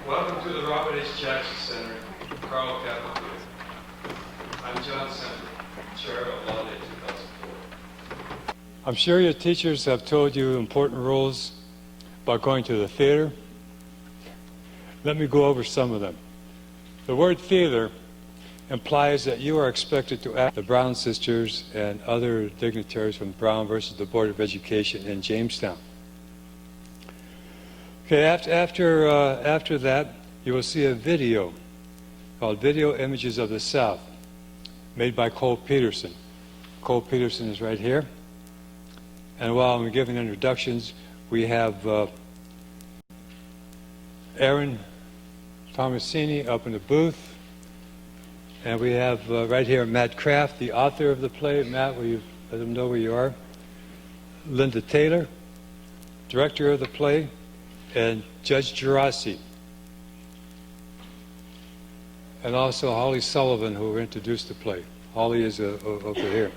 Welcome to the Robert H. Jackson Center, Carl Catholic Theater. I'm John Semper, Chair of Law Day 2004. I'm sure your teachers have told you important rules about going to the theater. Let me go over some of them. The word theater implies that you are expected to act. The Brown sisters and other dignitaries from Brown versus the Board of Education in Jamestown. Okay, after that, you will see a video called Video Images of the South, made by Cole Peterson. Cole Peterson is right here. And while I'm giving introductions, we have Aaron Tomasini up in the booth. And we have right here Matt Kraft, the author of the play. Matt, will you let them know where you are? Linda Taylor, director of the play, and Judge Gerasi. And also Holly Sullivan, who introduced the play. Holly is over here.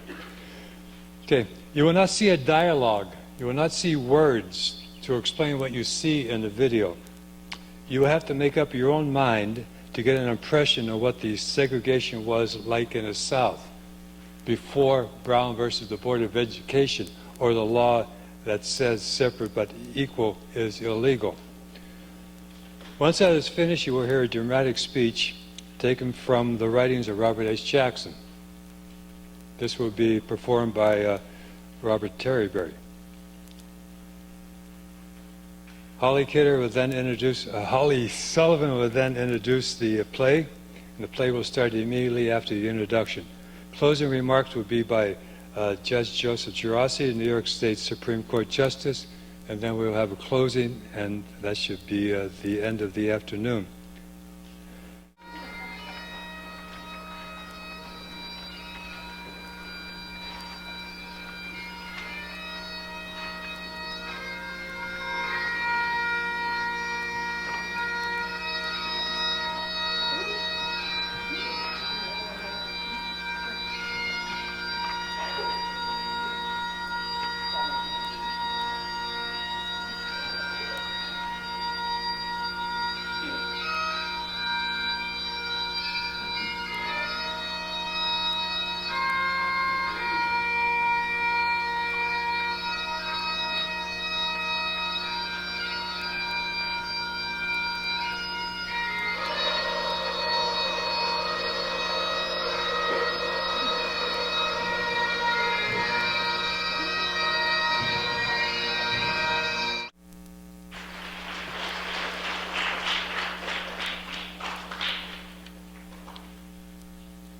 Okay, you will not see a dialogue. You will not see words to explain what you see in the video. You have to make up your own mind to get an impression of what the segregation was like in the South before Brown versus the Board of Education, or the law that says separate but equal is illegal. Once that is finished, you will hear a dramatic speech taken from the writings of Robert H. Jackson. This will be performed by Robert Terryberry. Holly Sullivan will then introduce the play, and the play will start immediately after the introduction. Closing remarks will be by Judge Joseph Gerasi, New York State Supreme Court Justice, and then we'll have a closing, and that should be the end of the afternoon.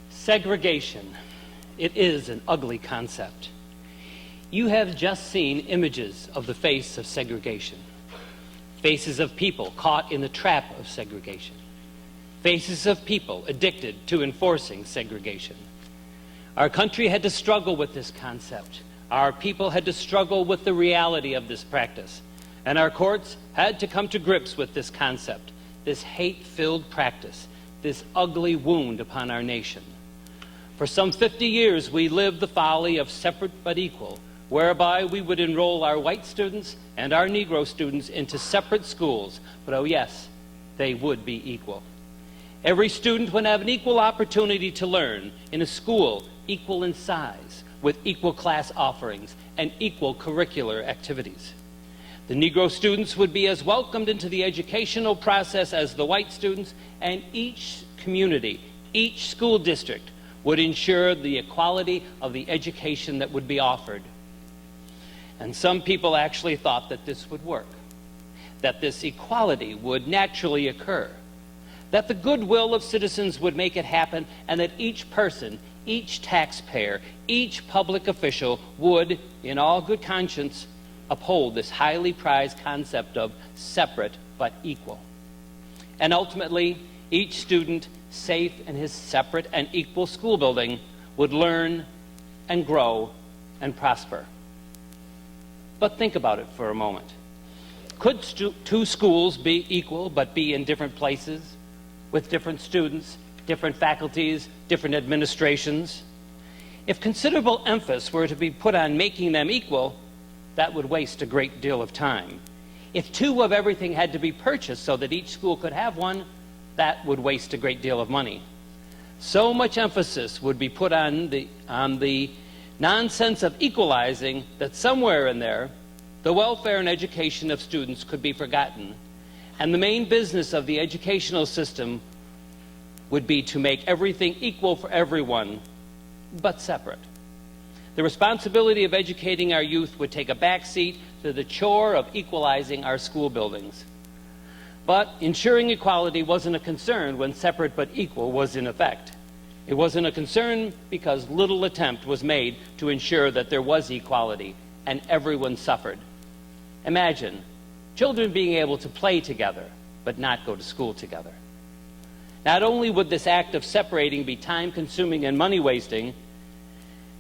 Segregation. It is an ugly concept. You have just seen images of the face of segregation. Faces of people caught in the trap of segregation. Faces of people addicted to enforcing segregation. Our country had to struggle with this concept. Our people had to struggle with the reality of this practice. And our courts had to come to grips with this concept, this hate-filled practice, this ugly wound upon our nation. For some 50 years, we lived the folly of separate but equal, whereby we would enroll our white students and our Negro students into separate schools, but oh yes, they would be equal. Every student would have an equal opportunity to learn in a school equal in size, with equal class offerings and equal curricular activities. The Negro students would be as welcomed into the educational process as the white students, and each community, each school district, would ensure the equality of the education that would be offered. And some people actually thought that this would work, that this equality would naturally occur, that the goodwill of citizens would make it happen, and that each person, each taxpayer, each public official would, in all good conscience, uphold this highly prized concept of separate but equal. And ultimately, each student, safe in his separate and equal school building, would learn and grow and prosper. But think about it for a moment. Could two schools be equal but be in different places, with different students, different faculties, different administrations? If considerable emphasis were to be put on making them equal, that would waste a great deal of time. If 2 of everything had to be purchased so that each school could have one, that would waste a great deal of money. So much emphasis would be put on the nonsense of equalizing that somewhere in there, the welfare and education of students could be forgotten, and the main business of the educational system would be to make everything equal for everyone, but separate. The responsibility of educating our youth would take a backseat to the chore of equalizing our school buildings. But ensuring equality wasn't a concern when separate but equal was in effect. It wasn't a concern because little attempt was made to ensure that there was equality, and everyone suffered. Imagine children being able to play together, but not go to school together. Not only would this act of separating be time-consuming and money-wasting,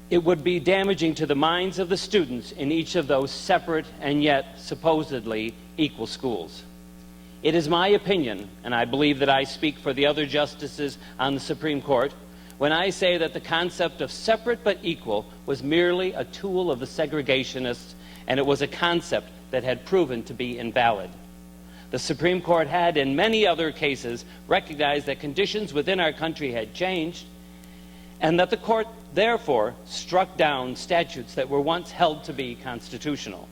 it would be damaging to the minds of the students in each of those separate and yet supposedly equal schools. It is my opinion, and I believe that I speak for the other justices on the Supreme Court, when I say that the concept of separate but equal was merely a tool of the segregationists, and it was a concept that had proven to be invalid. The Supreme Court had, in many other cases, recognized that conditions within our country had changed, and that the court therefore struck down statutes that were once held to be constitutional.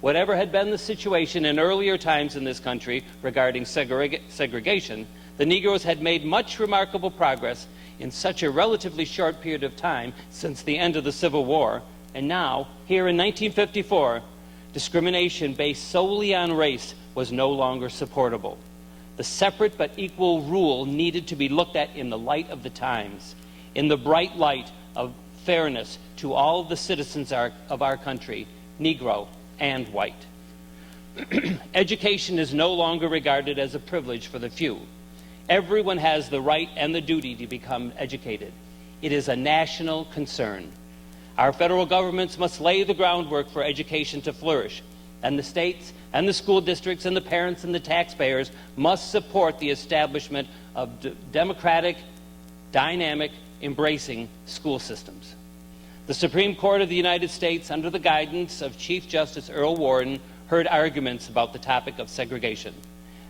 Whatever had been the situation in earlier times in this country regarding segregation, the Negroes had made much remarkable progress in such a relatively short period of time since the end of the Civil War, and now, here in 1954, discrimination based solely on race was no longer supportable. The separate but equal rule needed to be looked at in the light of the times, in the bright light of fairness to all of the citizens of our country, Negro and white. Education is no longer regarded as a privilege for the few. Everyone has the right and the duty to become educated. It is a national concern. Our federal governments must lay the groundwork for education to flourish, and the states and the school districts and the parents and the taxpayers must support the establishment of democratic, dynamic, embracing school systems. The Supreme Court of the United States, under the guidance of Chief Justice Earl Warren, heard arguments about the topic of segregation.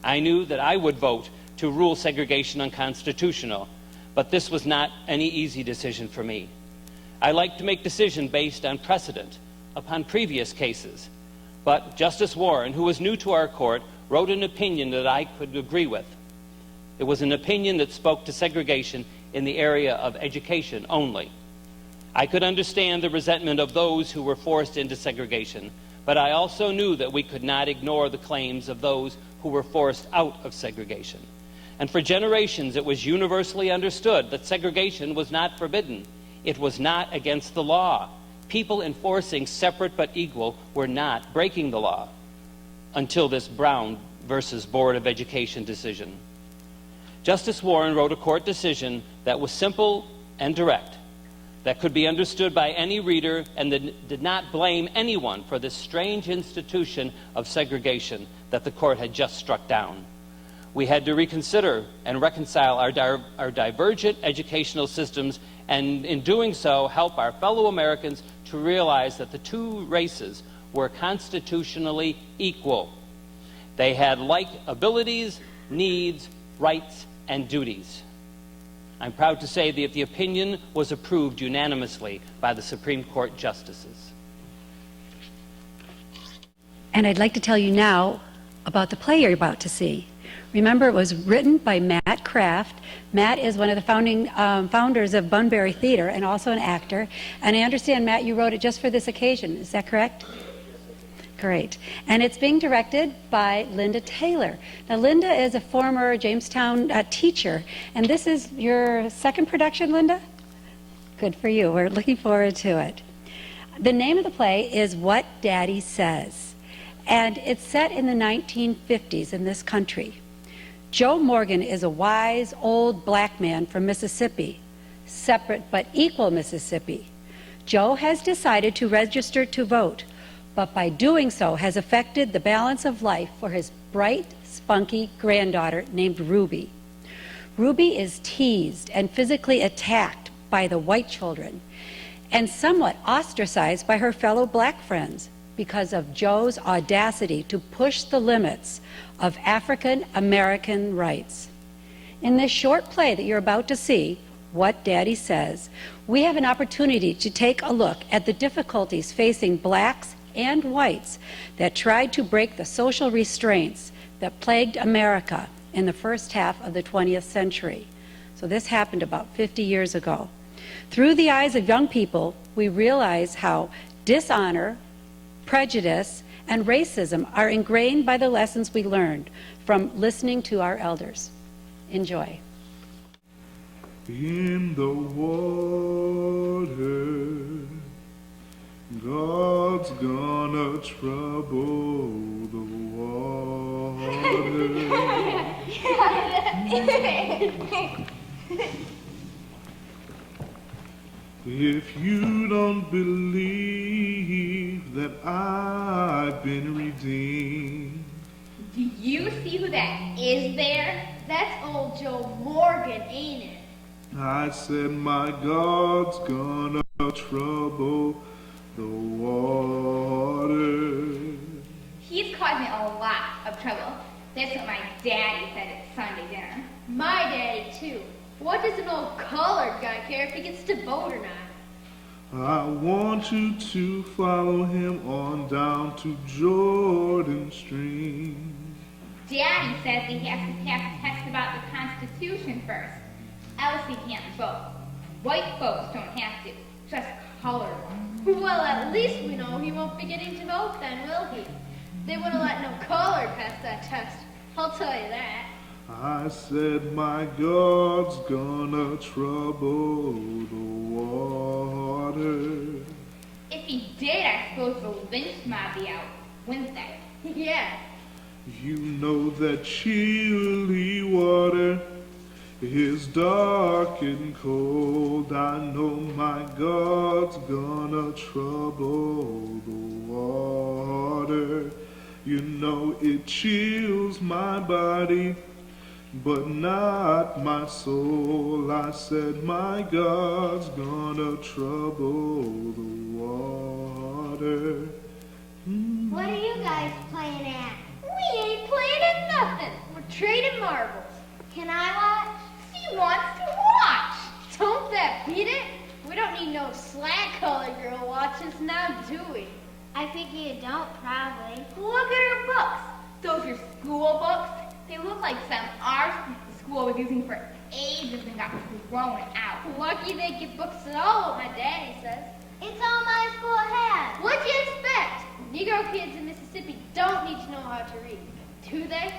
I knew that I would vote to rule segregation unconstitutional, but this was not any easy decision for me. I like to make decisions based on precedent, upon previous cases, but Justice Warren, who was new to our court, wrote an opinion that I could agree with. It was an opinion that spoke to segregation in the area of education only. I could understand the resentment of those who were forced into segregation, but I also knew that we could not ignore the claims of those who were forced out of segregation. And for generations, it was universally understood that segregation was not forbidden. It was not against the law. People enforcing separate but equal were not breaking the law until this Brown versus Board of Education decision. Justice Warren wrote a court decision that was simple and direct, that could be understood by any reader, and that did not blame anyone for this strange institution of segregation that the court had just struck down. We had to reconsider and reconcile our divergent educational systems, and in doing so, help our fellow Americans to realize that the two races were constitutionally equal. They had like abilities, needs, rights, and duties. I'm proud to say that the opinion was approved unanimously by the Supreme Court justices. And I'd like to tell you now about the play you're about to see. Remember, it was written by Matt Kraft. Matt is one of the founders of Bunbury Theater and also an actor. And I understand, Matt, you wrote it just for this occasion. Is that correct? Great. And it's being directed by Linda Taylor. Now, Linda is a former Jamestown teacher. And this is your second production, Linda? Good for you. We're looking forward to it. The name of the play is What Daddy Says. And it's set in the 1950s in this country. Joe Morgan is a wise, old black man from Mississippi, separate but equal Mississippi. Joe has decided to register to vote, but by doing so has affected the balance of life for his bright, spunky granddaughter named Ruby. Ruby is teased and physically attacked by the white children and somewhat ostracized by her fellow black friends. because of Joe's audacity to push the limits of African American rights. In this short play that you're about to see, What Daddy Says, we have an opportunity to take a look at the difficulties facing blacks and whites that tried to break the social restraints that plagued America in the first half of the 20th century. So this happened about 50 years ago. Through the eyes of young people, we realize how dishonor, prejudice, and racism are ingrained by the lessons we learned from listening to our elders. Enjoy. In the water, God's gonna trouble the water. If you don't believe that I've been redeemed, Do you see who that is there? That's old Joe Morgan, ain't it? I said my God's gonna trouble the water. He's caused me a lot of trouble. That's what my daddy said at Sunday dinner. My daddy, too. What does an old colored guy care if he gets to vote or not? I want you to follow him on down to Jordan Stream. Daddy says he has to pass a test about the Constitution first. Else he can't vote. White folks don't have to, just colored ones. Well, at least we know he won't be getting to vote then, will he? They wouldn't let no colored pass that test. I'll tell you that. I said my God's gonna trouble the water. If he did, I suppose the lynch mob be out, wouldn't they? Yeah. You know that chilly water is dark and cold. I know my God's gonna trouble the water. You know it chills my body, but not my soul. I said my God's gonna trouble the water. What are you guys playing at? We ain't playing at nothing. We're trading marbles. Can I watch? He wants to watch. Don't that beat it? We don't need no slack colored girl watching us now, do we? I figure you don't, probably. Look at her books. Those are school books. They look like some our school was using for ages and got thrown out. Lucky they get books at all, what my daddy says. It's all my school has. What'd you expect? Negro kids in Mississippi don't need to know how to read. Do they?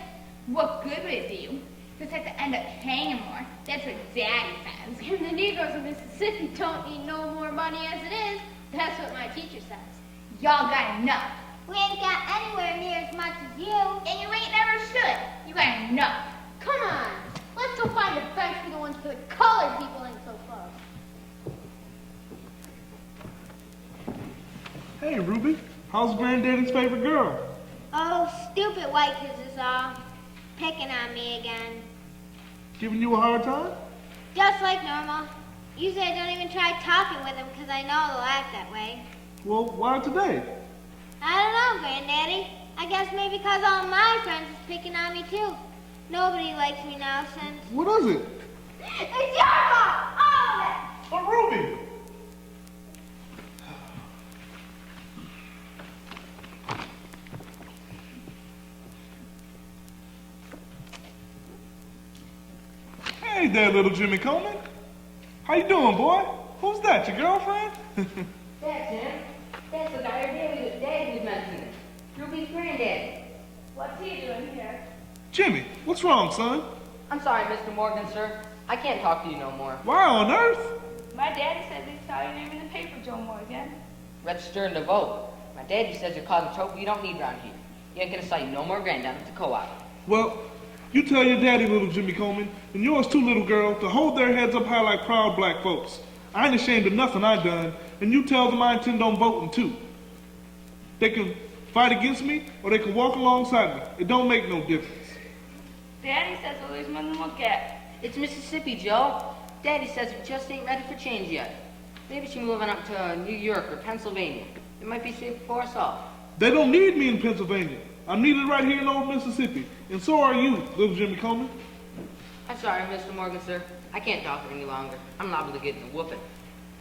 What good would it do you? Just have to end up paying more. That's what Daddy says. And the Negroes in Mississippi don't need no more money as it is. That's what my teacher says. Y'all got enough. We ain't got anywhere near as much as you. And you ain't never should. You got enough. Come on. Let's go find a bench for the ones for the colored people ain't so close. Hey, Ruby, how's Granddaddy's favorite girl? Oh, stupid white kids is all picking on me again. Giving you a hard time? Just like normal. Usually I don't even try talking with them because I know they'll act that way. Well, why today? I don't know, Granddaddy. I guess maybe because all my friends is picking on me too. Nobody likes me now since... What is it? It's your fault! All of it! Oh, Ruby! Hey there, little Jimmy Coleman. How you doing, boy? Who's that, your girlfriend? That's him. That's the guy Daddy was mentioning. Ruby's granddaddy. What's he doing here? Jimmy, what's wrong, son? I'm sorry, Mr. Morgan, sir. I can't talk to you no more. Why on earth? My daddy said they saw your name in the paper, Joe Morgan. Register to vote. My daddy says you're causing trouble you don't need around here. You ain't gonna cite no more grand down at the co-op. Well, you tell your daddy, little Jimmy Coleman, and yours too, little girl, to hold their heads up high like proud black folks. I ain't ashamed of nothing I done, and you tell them I intend on voting too. They can fight against me, or they can walk alongside me. It don't make no difference. Daddy says well, there's more than look at. It's Mississippi, Joe. Daddy says we just ain't ready for change yet. Maybe she's moving up to New York or Pennsylvania. It might be safe for us all. They don't need me in Pennsylvania. I'm needed right here in old Mississippi. And so are you, little Jimmy Coleman. I'm sorry, Mr. Morgan, sir. I can't talk any longer. I'm liable to get in a whooping.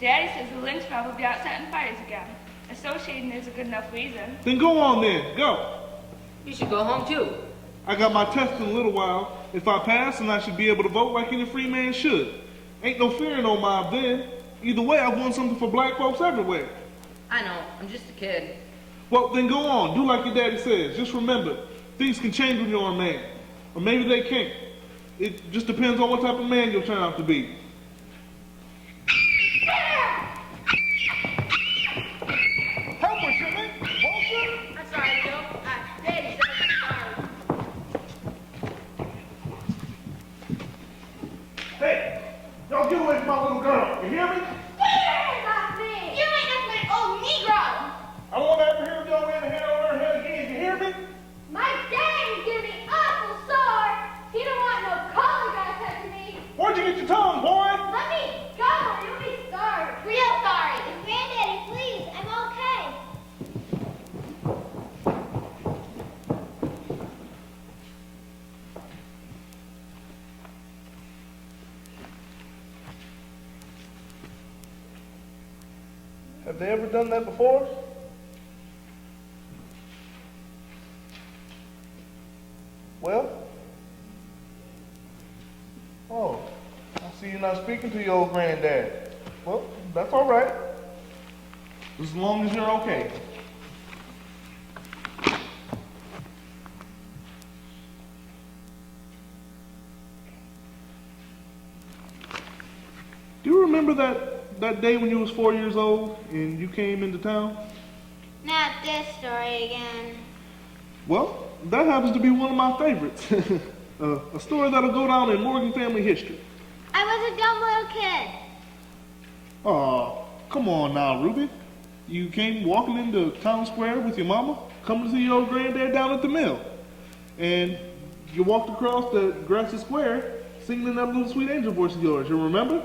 Daddy says the lynch mob will be out setting fires again. Associating is a good enough reason. Then go on then, go. You should go home, too. I got my test in a little while. If I pass, then I should be able to vote like any free man should. Ain't no fear in no mob then. Either way, I've won something for black folks everywhere. I know. I'm just a kid. Well, then go on. Do like your daddy says. Just remember, things can change when you're a man. Or maybe they can't. It just depends on what type of man you'll turn out to be. Help her, Jimmy. Bolster. I'm sorry, Joe. Daddy said I'm sorry. Hey, don't get away from my little girl. You hear me? Get your hands off me! You ain't nothing but an old Negro! I won't ever hear you in the hair on her head again. You hear me? My daddy's gonna be awful sore! He don't want no collar guy touching me! Where'd you get your tongue, boy? Let me go! You'll be sorry! Real sorry! Granddaddy, please, I'm okay. Have they ever done that before? Well? Oh, I see you're not speaking to your old granddad. Well, that's all right. As long as you're okay. Do you remember that day when you was 4 years old and you came into town? Not this story again. Well, that happens to be one of my favorites. A story that'll go down in Morgan family history. I was a dumb little kid. Aw, come on now, Ruby. You came walking into town square with your mama, coming to see your old granddad down at the mill. And you walked across the grassy square singing in that little sweet angel voice of yours. You remember?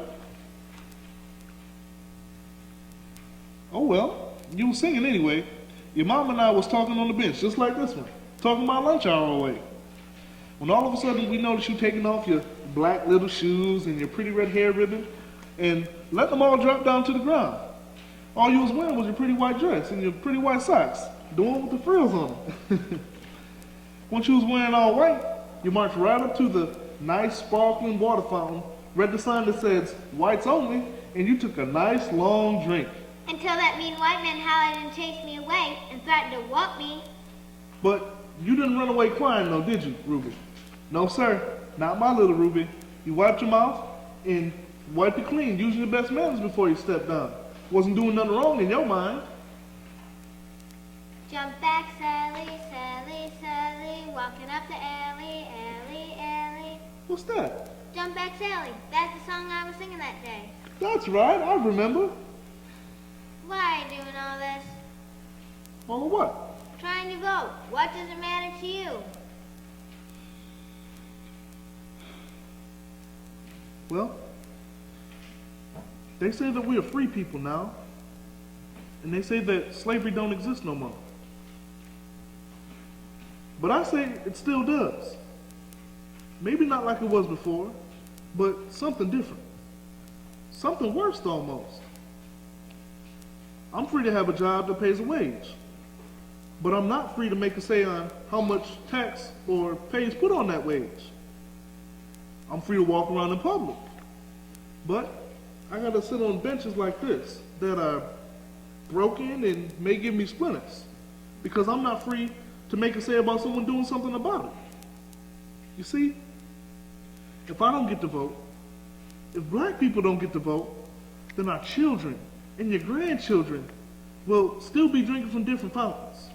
Oh, well, you were singing anyway. Your mom and I was talking on the bench, just like this one, talking about lunch hour away. When all of a sudden we noticed you taking off your black little shoes and your pretty red hair ribbon and letting them all drop down to the ground. All you was wearing was your pretty white dress and your pretty white socks, the one with the frills on them. Once you was wearing all white, you marched right up to the nice sparkling water fountain, read the sign that says whites only, and you took a nice long drink. Until that mean white man hollered and chased me away and threatened to whoop me. But you didn't run away crying though, did you, Ruby? No, sir. Not my little Ruby. You wiped your mouth and wiped it clean, using your best manners before you stepped down. Wasn't doing nothing wrong in your mind. Jump back, Sally, Sally, Sally, walking up the alley, alley, alley. What's that? Jump back, Sally. That's the song I was singing that day. That's right, I remember. Why are you doing all this? All of what? Trying to vote. What does it matter to you? Well, they say that we are free people now, and they say that slavery don't exist no more. But I say it still does. Maybe not like it was before, but something different. Something worse almost. I'm free to have a job that pays a wage, but I'm not free to make a say on how much tax or pay is put on that wage. I'm free to walk around in public, but I gotta sit on benches like this that are broken and may give me splinters because I'm not free to make a say about someone doing something about it. You see, if I don't get to vote, if black people don't get to vote, then our children and your grandchildren will still be drinking from different fountains.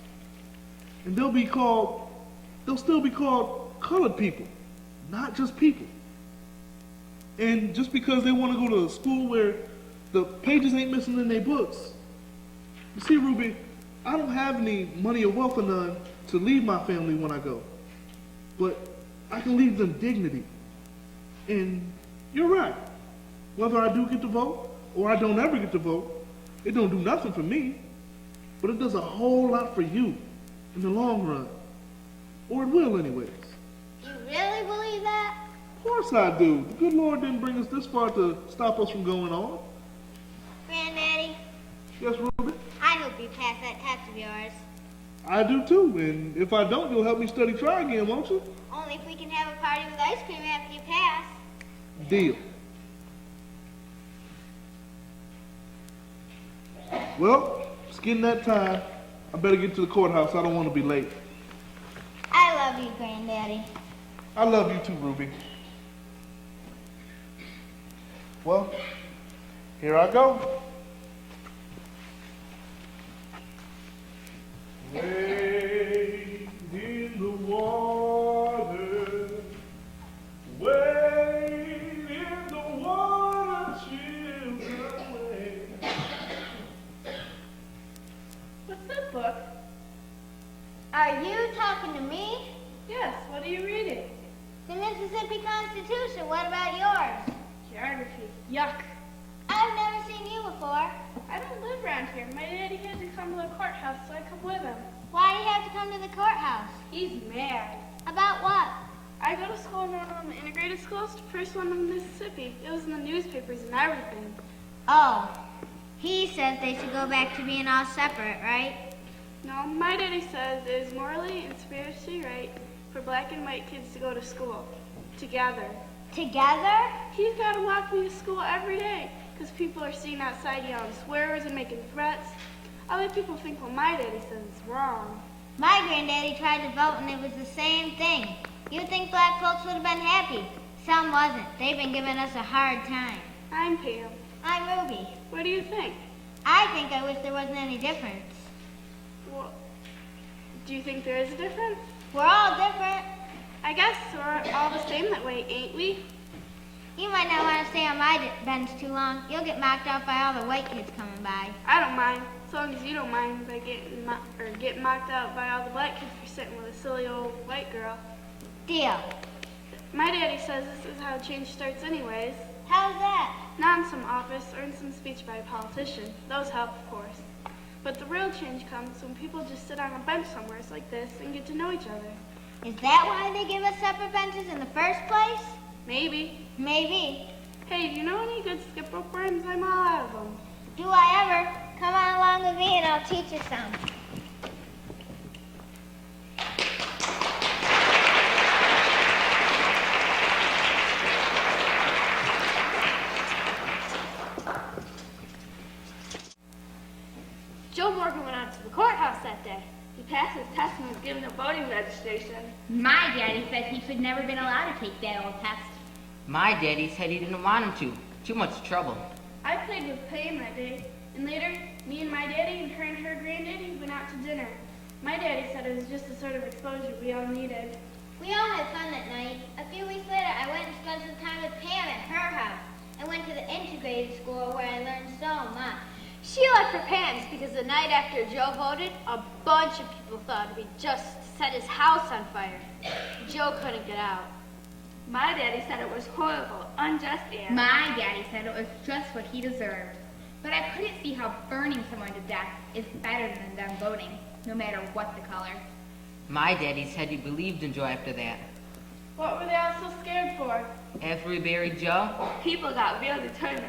And they'll still be called colored people, not just people. And just because they want to go to a school where the pages ain't missing in their books. You see, Ruby, I don't have any money or wealth or none to leave my family when I go. But I can leave them dignity. And you're right. Whether I do get to vote or I don't ever get to vote, it don't do nothing for me. but it does a whole lot for you in the long run. Or it will anyways. You really believe that? Of course I do. The good Lord didn't bring us this far to stop us from going on. Granddaddy, Yes, Ruby? I hope you pass that test of yours. I do too, and if I don't, you'll help me study try again, won't you? Only if we can have a party with ice cream after you pass. Deal. Well, it's getting that time. I better get to the courthouse. I don't want to be late. I love you, Granddaddy. I love you too, Ruby. Well, here I go. Wade in the water, wade in the water, children, wade. What's this book? Are you talking to me? Yes, what are you reading? The Mississippi Constitution. What about yours? Geography. Yuck. I've never seen you before. I don't live around here. My daddy had to come to the courthouse, so I come with him. Why do you have to come to the courthouse? He's mad. About what? I go to school in one of the integrated schools, the first one in Mississippi. It was in the newspapers and everything. Oh, he says they should go back to being all separate, right? No, my daddy says it is morally and spiritually right for black and white kids to go to school together. Together? He's got to walk me to school every day because people are sitting outside yelling swears and making threats. Other people think what my daddy says is wrong. My granddaddy tried to vote and it was the same thing. You'd think black folks would have been happy. Some wasn't. They've been giving us a hard time. I'm Pam. I'm Ruby. What do you think? I think I wish there wasn't any difference. Well, do you think there is a difference? We're all different. I guess we're all the same that way, ain't we? You might not want to stay on my bench too long. You'll get knocked out by all the white kids coming by. I don't mind, as long as you don't mind by getting mocked out by all the black kids for sitting with a silly old white girl. Deal. My daddy says this is how change starts anyways. How's that? Not in some office or in some speech by a politician. Those help, of course. But the real change comes when people just sit on a bench somewhere like this and get to know each other. Is that why they give us separate benches in the first place? Maybe. Maybe. Hey, do you know any good skip rope rhymes? I'm all out of them. Do I ever? Come on along with me and I'll teach you some. Joe Morgan went out to the courthouse that day. He passed his test and was given a voting registration. My daddy said he should never been allowed to take that old test. My daddy said he didn't want him to. Too much trouble. I played with Pam that day, and later, me and my daddy and her granddaddy went out to dinner. My daddy said it was just the sort of exposure we all needed. We all had fun that night. A few weeks later, I went and spent some time with Pam at her house. I went to the integrated school where I learned so much. She left for Pam's because the night after Joe voted, a bunch of people thought he just set his house on fire. Joe couldn't get out. My daddy said it was horrible, unjust, and... My daddy said it was just what he deserved. But I couldn't see how burning someone to death is better than them voting, no matter what the color. My daddy said he believed in Joe after that. What were they all so scared for? After we buried Joe, People got real determined,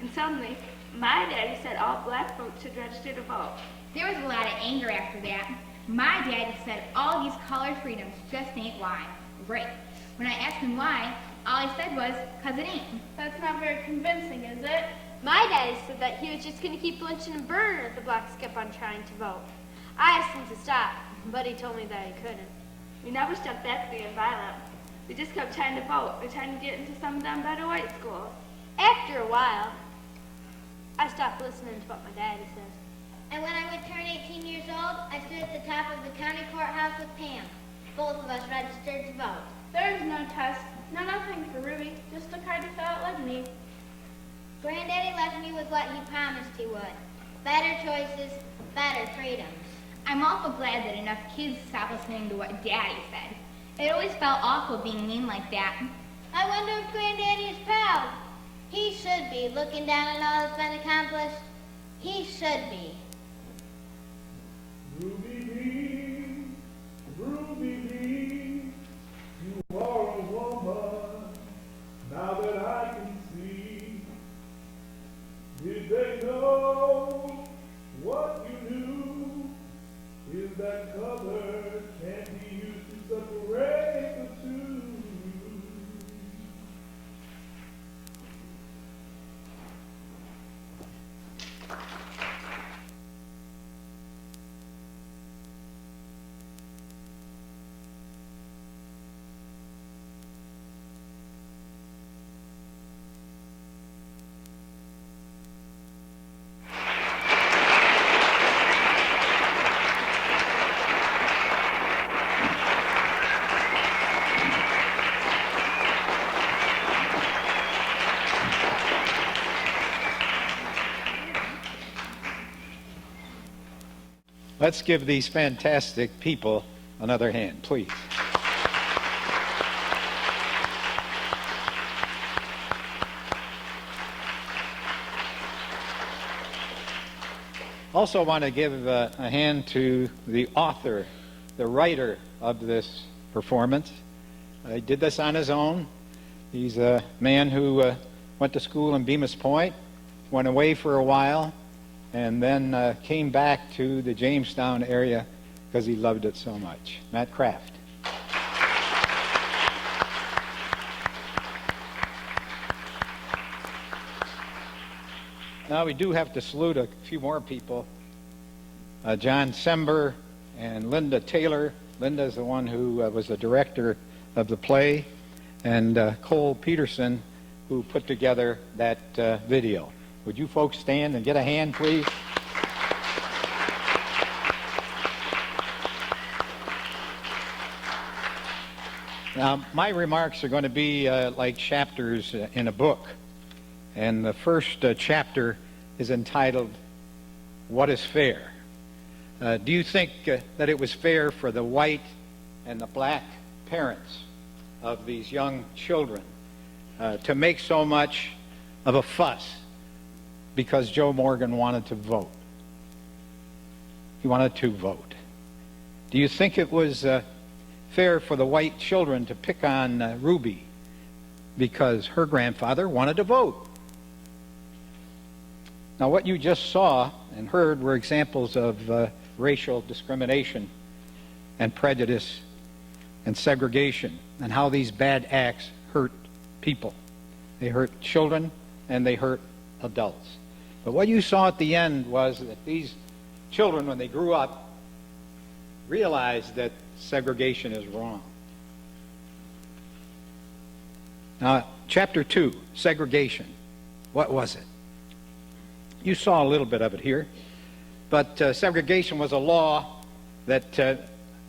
and suddenly, my daddy said all black folks should register to vote. There was a lot of anger after that. My daddy said all these color freedoms just ain't why. Right. When I asked him why, all he said was, 'cause it ain't. That's not very convincing, is it? My daddy said that he was just going to keep lynching and burning if the blacks kept on trying to vote. I asked him to stop, but he told me that he couldn't. We never stepped back being violent. We just kept trying to vote or trying to get into some of them better white schools. After a while, I stopped listening to what my daddy said. And when I would turn 18 years old, I stood at the top of the county courthouse with Pam. Both of us registered to vote. There was no test, no nothing for Ruby, just a card to fill out like me. Granddaddy left me with what he promised he would. Better choices, better freedoms. I'm awful glad that enough kids stopped listening to what Daddy said. It always felt awful being mean like that. I wonder if Granddaddy is proud. He should be, looking down on all that's been accomplished. He should be. Ruby Dee, Ruby Dee, you are a woman, now that I can see. Did they know what you knew? Is that color can't be used to separate the two? Let's give these fantastic people another hand, please. Also want to give a hand to the author, the writer of this performance. He did this on his own. He's a man who went to school in Bemis Point, went away for a while, and then came back to the Jamestown area because he loved it so much. Matt Kraft. Now we do have to salute a few more people. John Sember and Linda Taylor. Linda is the one who was the director of the play, and Cole Peterson, who put together that video. Would you folks stand and get a hand, please? Now, my remarks are going to be like chapters in a book. And the first chapter is entitled, What is Fair? Do you think that it was fair for the white and the black parents of these young children to make so much of a fuss because Joe Morgan wanted to vote? He wanted to vote. Do you think it was fair for the white children to pick on Ruby because her grandfather wanted to vote? Now, what you just saw and heard were examples of racial discrimination and prejudice and segregation, and how these bad acts hurt people. They hurt children and they hurt adults. But what you saw at the end was that these children, when they grew up, realized that segregation is wrong. Now, chapter 2, segregation. What was it? You saw a little bit of it here. But segregation was a law that,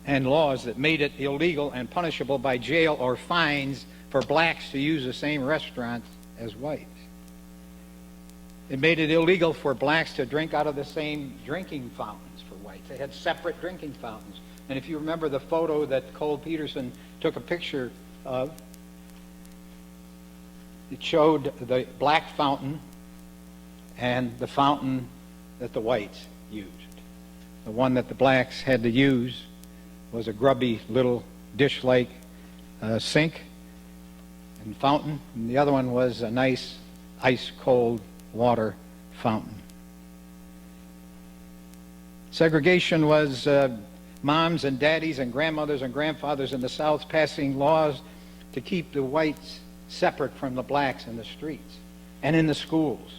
and laws that made it illegal and punishable by jail or fines for blacks to use the same restaurants as whites. It made it illegal for blacks to drink out of the same drinking fountains for whites. They had separate drinking fountains. And if you remember the photo that Cole Peterson took a picture of, it showed the black fountain and the fountain that the whites used. The one that the blacks had to use was a grubby little dish-like sink and fountain, and the other one was a nice ice-cold water fountain. Segregation was moms and daddies and grandmothers and grandfathers in the South passing laws to keep the whites separate from the blacks in the streets and in the schools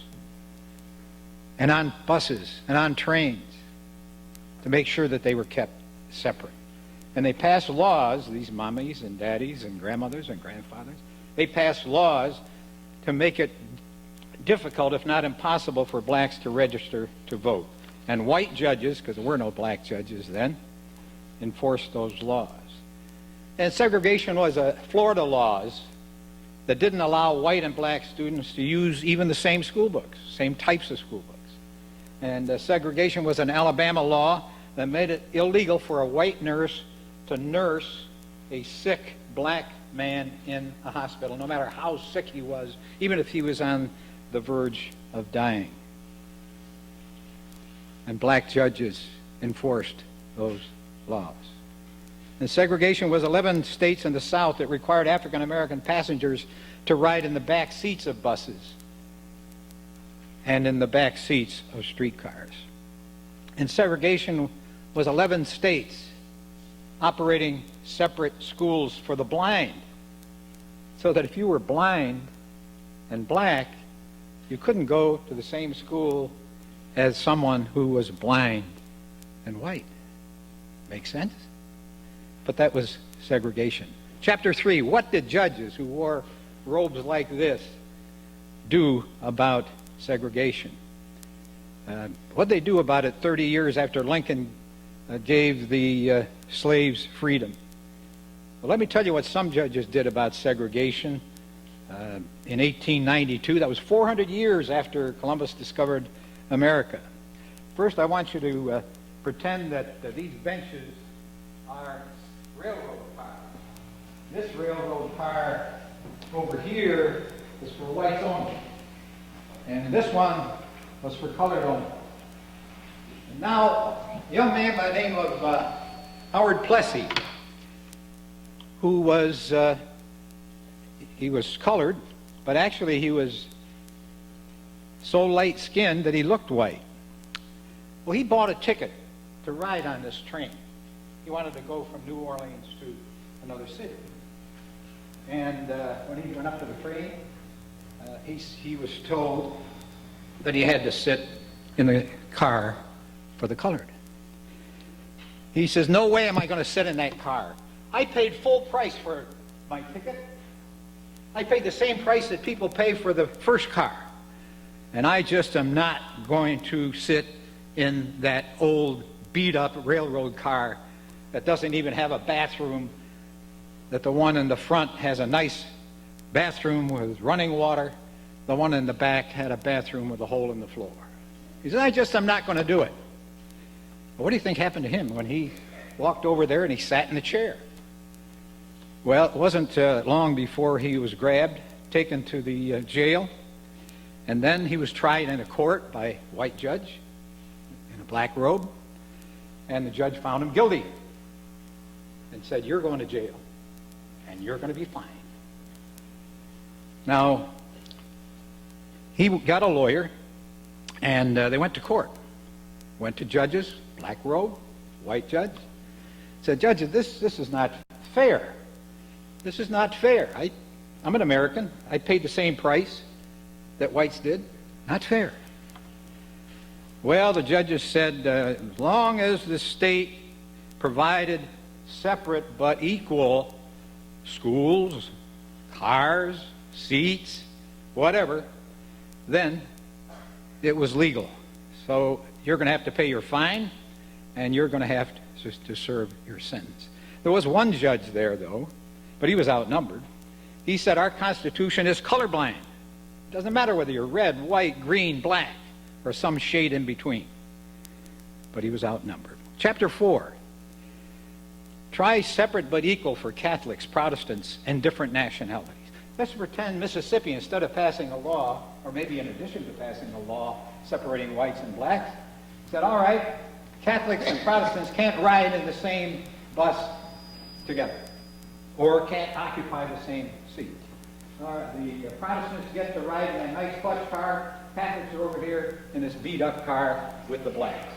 and on buses and on trains to make sure that they were kept separate. And they passed laws, these mommies and daddies and grandmothers and grandfathers, they passed laws to make it difficult, if not impossible, for blacks to register to vote. And white judges, because there were no black judges then, enforced those laws. And segregation was Florida laws that didn't allow white and black students to use even the same school books, same types of school books. And segregation was an Alabama law that made it illegal for a white nurse to nurse a sick black man in a hospital, no matter how sick he was, even if he was on the verge of dying. And black judges enforced those laws. And segregation was 11 states in the South that required African American passengers to ride in the back seats of buses and in the back seats of streetcars. And segregation was 11 states operating separate schools for the blind, so that if you were blind and black, you couldn't go to the same school as someone who was blind and white. Make sense? But that was segregation. Chapter 3, what did judges who wore robes like this do about segregation? What did they do about it 30 years after Lincoln gave the slaves freedom? Well, let me tell you what some judges did about segregation in 1892. That was 400 years after Columbus discovered America. First, I want you to pretend that these benches are railroad cars. This railroad car over here is for whites only. And this one was for colored only. And now, a young man by the name of Howard Plessy, who was, he was colored, but actually he was so light-skinned that he looked white. Well, he bought a ticket to ride on this train. He wanted to go from New Orleans to another city. And when he went up to the train, he was told that he had to sit in the car for the colored. He says, no way am I going to sit in that car. I paid full price for my ticket. I paid the same price that people pay for the first car. And I just am not going to sit in that old beat-up railroad car that doesn't even have a bathroom, that the one in the front has a nice bathroom with running water. The one in the back had a bathroom with a hole in the floor. He said, I'm not going to do it. But what do you think happened to him when he walked over there and he sat in the chair? Well, it wasn't long before he was grabbed, taken to the jail, and then he was tried in a court by a white judge in a black robe, and the judge found him guilty and said, you're going to jail, and you're going to be fined. Now, he got a lawyer, and they went to court. Went to judges, black robe, white judge. Said, judges, this is not fair. This is not fair. I'm an American. I paid the same price that whites did. Not fair. Well, the judges said, as long as the state provided separate but equal schools, cars, seats, whatever, then it was legal. So you're going to have to pay your fine, and you're going to have to serve your sentence. There was one judge there, though, but he was outnumbered. He said, our Constitution is colorblind. It doesn't matter whether you're red, white, green, black, or some shade in between. But he was outnumbered. Chapter 4. Try separate but equal for Catholics, Protestants, and different nationalities. Let's pretend Mississippi, instead of passing a law, or maybe in addition to passing a law separating whites and blacks, said, all right, Catholics and Protestants can't ride in the same bus together, or can't occupy the same seat. The Protestants get to ride in a nice plush car, Catholics are over here in this beat-up car with the blacks.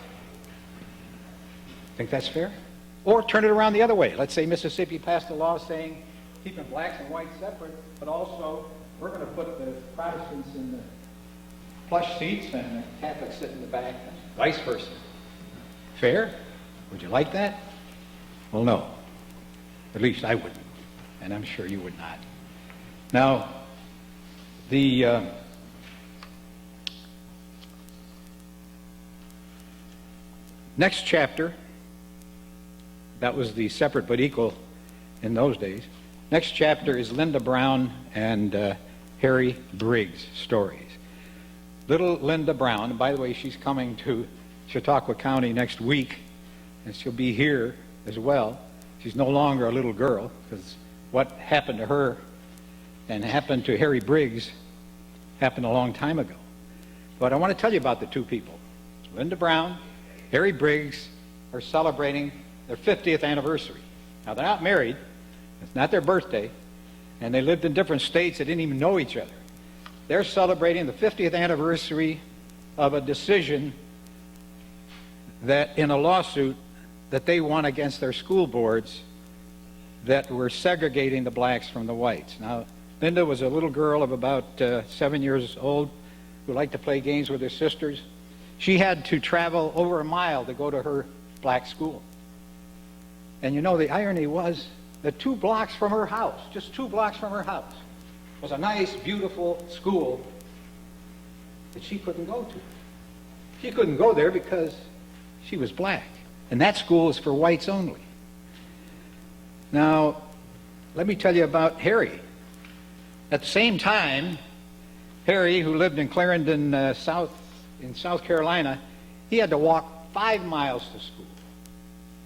Think that's fair? Or turn it around the other way. Let's say Mississippi passed a law saying keeping blacks and whites separate, but also we're going to put the Protestants in the plush seats and the Catholics sit in the back, vice versa. Fair? Would you like that? Well, no. At least I wouldn't, and I'm sure you would not. Now, the next chapter, that was the separate but equal in those days. Next chapter is Linda Brown and Harry Briggs stories. Little Linda Brown, and by the way, she's coming to Chautauqua County next week, and she'll be here as well. She's no longer a little girl, because what happened to her and happened to Harry Briggs happened a long time ago. But I want to tell you about the two people. Linda Brown, Harry Briggs are celebrating their 50th anniversary. Now, they're not married. It's not their birthday. And they lived in different states. They didn't even know each other. They're celebrating the 50th anniversary of a decision that in a lawsuit that they won against their school boards that were segregating the blacks from the whites. Now, Linda was a little girl of about 7 years old who liked to play games with her sisters. She had to travel over a mile to go to her black school. And you know, the irony was that 2 blocks from her house, just 2 blocks from her house, was a nice, beautiful school that she couldn't go to. She couldn't go there because she was black. And that school is for whites only. Now, let me tell you about Harry. At the same time, Harry, who lived in Clarendon, in South Carolina, he had to walk 5 miles to school.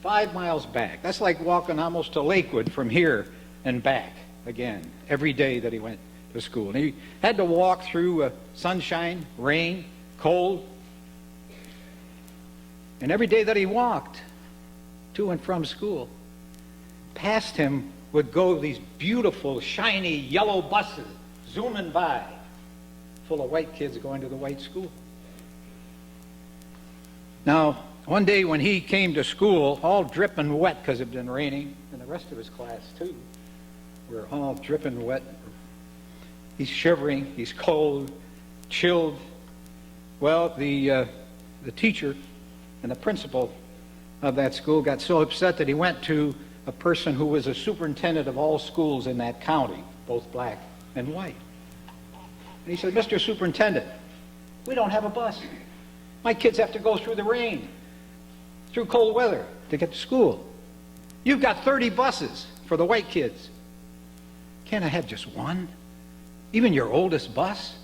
5 miles back. That's like walking almost to Lakewood from here and back again every day that he went to school. And he had to walk through sunshine, rain, cold. And every day that he walked to and from school, past him would go these beautiful, shiny, yellow buses zooming by, full of white kids going to the white school. Now, one day when he came to school, all dripping wet because it had been raining, and the rest of his class too, were all dripping wet. He's shivering, he's cold, chilled. Well, the teacher and the principal of that school got so upset that he went to a person who was a superintendent of all schools in that county, both black and white. And he said, "Mr. Superintendent, we don't have a bus. My kids have to go through the rain, through cold weather to get to school. You've got 30 buses for the white kids. Can't I have just one? Even your oldest bus?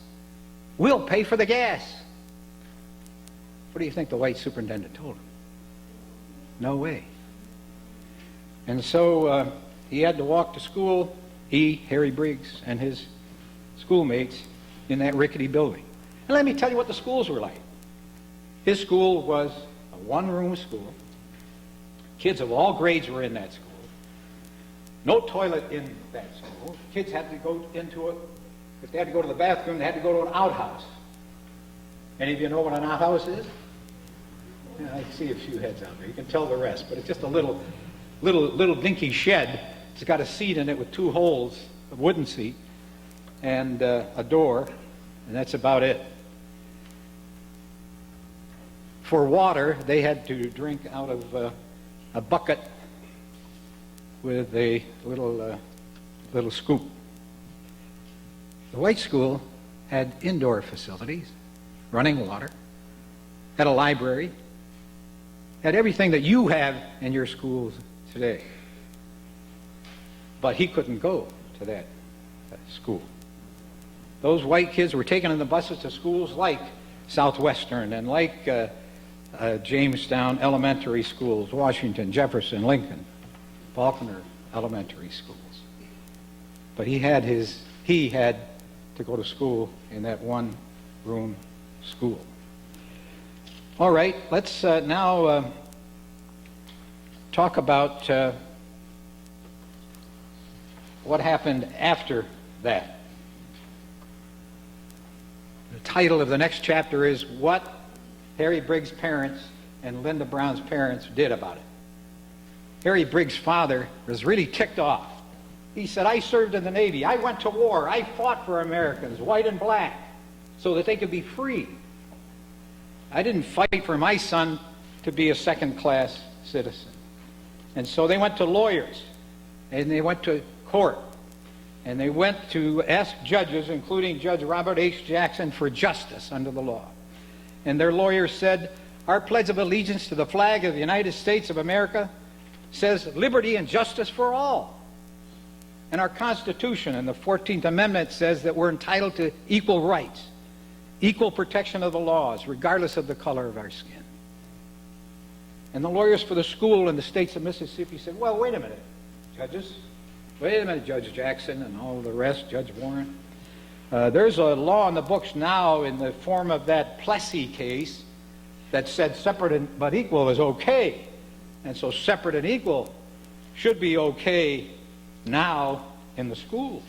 We'll pay for the gas." What do you think the white superintendent told him? No way. And so he had to walk to school, he, Harry Briggs, and his schoolmates in that rickety building. And let me tell you what the schools were like. His school was a one-room school. Kids of all grades were in that school. No toilet in that school. Kids had to go into it. If they had to go to the bathroom, they had to go to an outhouse. Any of you know what an outhouse is? Yeah, I see a few heads out there. You can tell the rest, but it's just a little dinky shed. It's got a seat in it with 2 holes, a wooden seat, and a door, and that's about it. For water, they had to drink out of a bucket with a little scoop. The white school had indoor facilities, running water, had a library, had everything that you have in your schools today. But he couldn't go to that school. Those white kids were taken in the buses to schools like Southwestern and like Jamestown Elementary Schools, Washington, Jefferson, Lincoln, Faulkner Elementary Schools. But he had to go to school in that one-room school. All right, let's now talk about what happened after that. The title of the next chapter is What Harry Briggs' Parents and Linda Brown's parents did about it. Harry Briggs' father was really ticked off. He said, "I served in the Navy. I went to war. I fought for Americans, white and black, so that they could be free. I didn't fight for my son to be a second-class citizen." And so they went to lawyers, and they went to court, and they went to ask judges, including Judge Robert H. Jackson, for justice under the law. And their lawyers said, "Our pledge of allegiance to the flag of the United States of America says liberty and justice for all. And our Constitution and the 14th Amendment says that we're entitled to equal rights, equal protection of the laws, regardless of the color of our skin." And the lawyers for the school in the states of Mississippi said, "Well, wait a minute, judges. Wait a minute, Judge Jackson and all the rest, Judge Warren. There's a law in the books now in the form of that Plessy case that said separate but equal is okay. And so separate and equal should be okay now in the schools.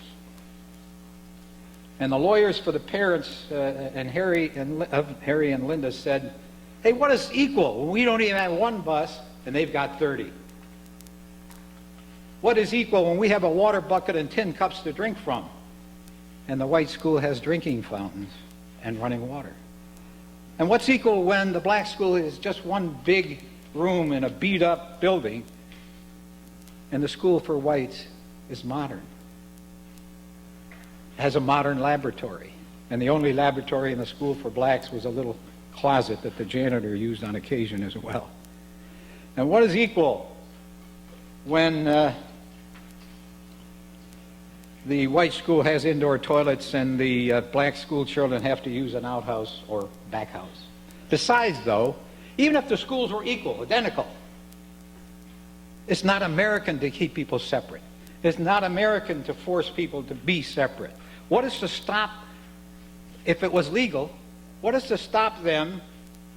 And the lawyers for the parents and Harry and Linda said, hey, what is equal? We don't even have one bus, and they've got 30. What is equal when we have a water bucket and tin cups to drink from, and the white school has drinking fountains and running water? And what's equal when the black school is just one big room in a beat-up building, and the school for whites is modern, has a modern laboratory, and the only laboratory in the school for blacks was a little closet that the janitor used on occasion as well. And what is equal when the white school has indoor toilets and the black school children have to use an outhouse or back house? Besides, though, even if the schools were equal, identical, it's not American to keep people separate. It's not American to force people to be separate. What is to stop, if it was legal, what is to stop them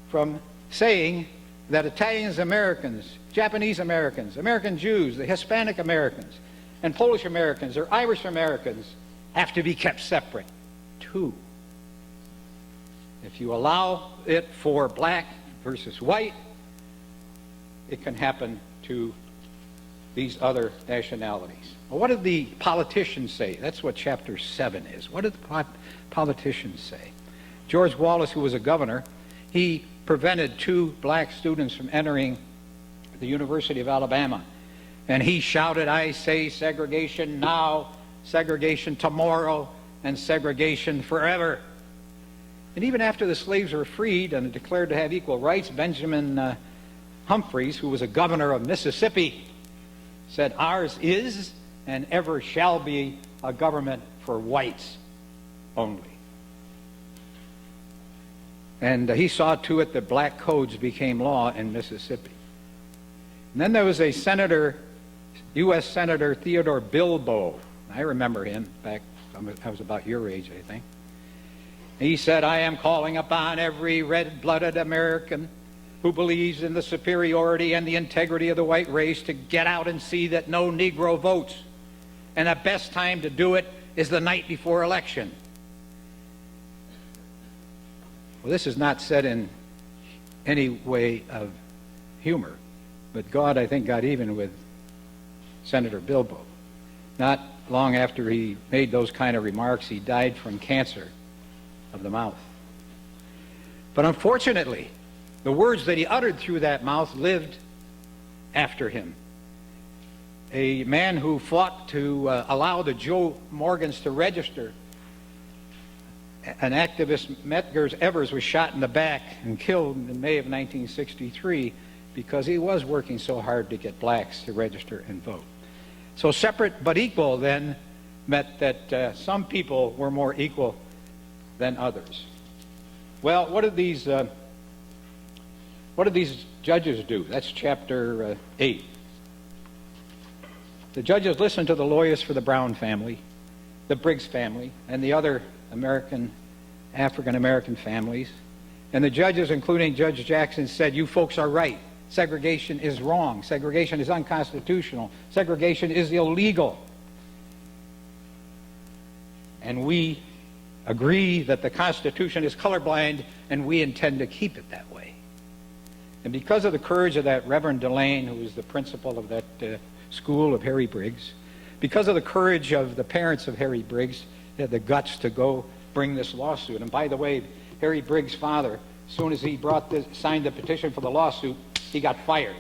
from saying that Italians Americans, Japanese Americans, American Jews, the Hispanic Americans, and Polish Americans or Irish Americans have to be kept separate too? If you allow it for black versus white, it can happen to these other nationalities. Well, what did the politicians say? That's what chapter 7 is. What did the politicians say? George Wallace, who was a governor, he prevented 2 black students from entering the University of Alabama. And he shouted, I say segregation now, segregation tomorrow, and segregation forever. And even after the slaves were freed and declared to have equal rights, Benjamin Humphreys, who was a governor of Mississippi, said, ours is and ever shall be a government for whites only. And he saw to it that black codes became law in Mississippi. And then there was a senator, U.S. Senator Theodore Bilbo. I remember him back, I was about your age, I think. He said, I am calling upon every red-blooded American who believes in the superiority and the integrity of the white race to get out and see that no Negro votes. And the best time to do it is the night before election. Well, this is not said in any way of humor, but God, I think, got even with Senator Bilbo. Not long after he made those kind of remarks, he died from cancer of the mouth. But unfortunately, the words that he uttered through that mouth lived after him. A man who fought to allow the Joe Morgans to register, an activist, Medgar Evers, was shot in the back and killed in May of 1963 because he was working so hard to get blacks to register and vote. So separate but equal then meant that some people were more equal than others. Well, what did these judges do? That's chapter 8. The judges listened to the lawyers for the Brown family, the Briggs family, and the other African-American families. And the judges, including Judge Jackson, said, you folks are right. Segregation is wrong. Segregation is unconstitutional. Segregation is illegal. And we agree that the Constitution is colorblind, and we intend to keep it that way. And because of the courage of that Reverend Delane, who was the principal of that school of Harry Briggs, because of the courage of the parents of Harry Briggs, they had the guts to go bring this lawsuit. And by the way, Harry Briggs' father, as soon as he signed the petition for the lawsuit, he got fired,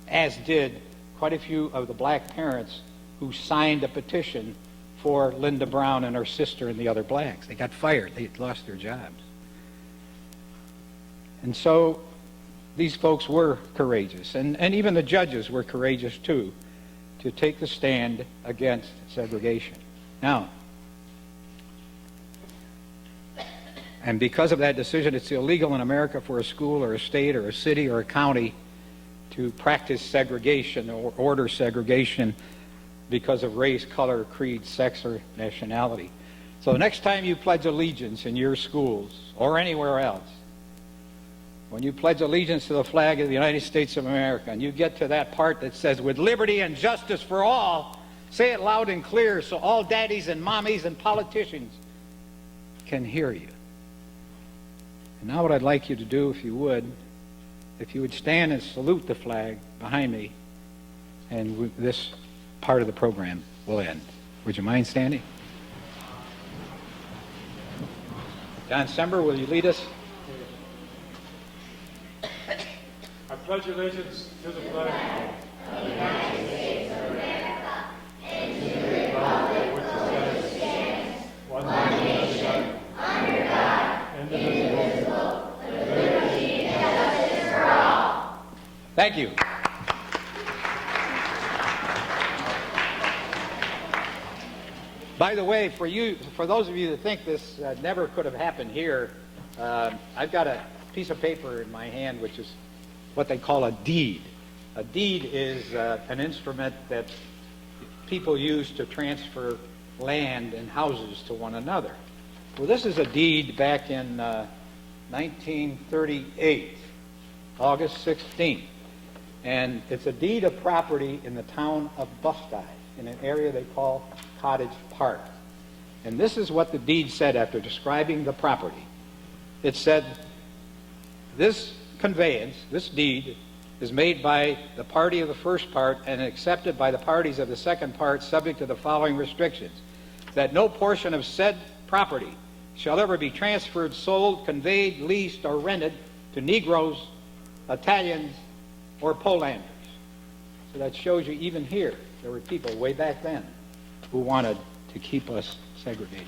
as did quite a few of the black parents who signed a petition for Linda Brown and her sister and the other blacks. They got fired. They lost their jobs. And so these folks were courageous. And even the judges were courageous, too, to take the stand against segregation. Now, and because of that decision, it's illegal in America for a school or a state or a city or a county to practice segregation or order segregation because of race, color, creed, sex, or nationality. So the next time you pledge allegiance in your schools or anywhere else, when you pledge allegiance to the flag of the United States of America, and you get to that part that says, with liberty and justice for all, say it loud and clear so all daddies and mommies and politicians can hear you. And now what I'd like you to do, if you would stand and salute the flag behind me, and this part of the program will end. Would you mind standing? John Sember, will you lead us? I pledge allegiance to the flag of the United States of America and to the republic which stands one nation under God, indivisible, with liberty and justice for all. Thank you. By the way, for those of you that think this never could have happened here, I've got a piece of paper in my hand which is what they call a deed. A deed is an instrument that people use to transfer land and houses to one another. Well, this is a deed back in 1938, August 16th. And it's a deed of property in the town of Bustye, in an area they call Cottage Park. And this is what the deed said after describing the property. It said, this conveyance, this deed, is made by the party of the first part and accepted by the parties of the second part, subject to the following restrictions: that no portion of said property shall ever be transferred, sold, conveyed, leased, or rented to Negroes, Italians, or Polanders. So that shows you, even here, there were people way back then who wanted to keep us segregated.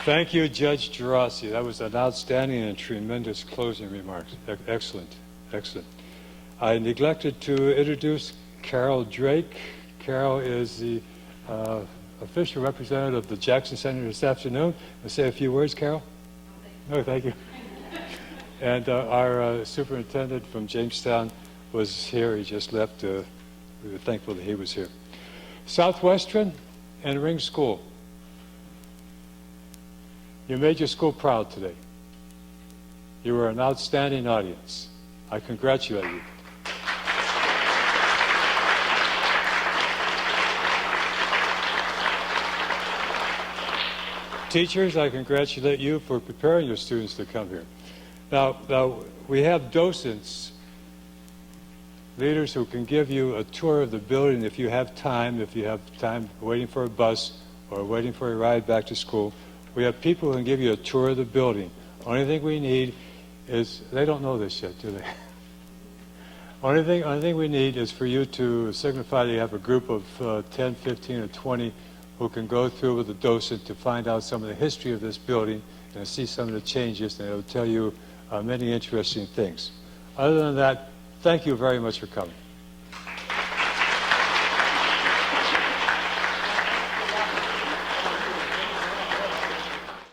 Thank you, Judge Gerasi. That was an outstanding and tremendous closing remarks. Excellent, excellent. I neglected to introduce Carol Drake. Carol is the official representative of the Jackson Center this afternoon. I'll say a few words, Carol. No, thank you. And our superintendent from Jamestown was here. He just left. We were thankful that he was here. Southwestern and Ring School. You made your school proud today. You were an outstanding audience. I congratulate you. Teachers, I congratulate you for preparing your students to come here. Now we have docents, leaders who can give you a tour of the building if you have time waiting for a bus or waiting for a ride back to school. We have people who can give you a tour of the building. Only thing we need is, they don't know this yet, do they? Only thing we need is for you to signify that you have a group of 10, 15, or 20 who can go through with the docent to find out some of the history of this building and see some of the changes, and it will tell you many interesting things. Other than that, thank you very much for coming.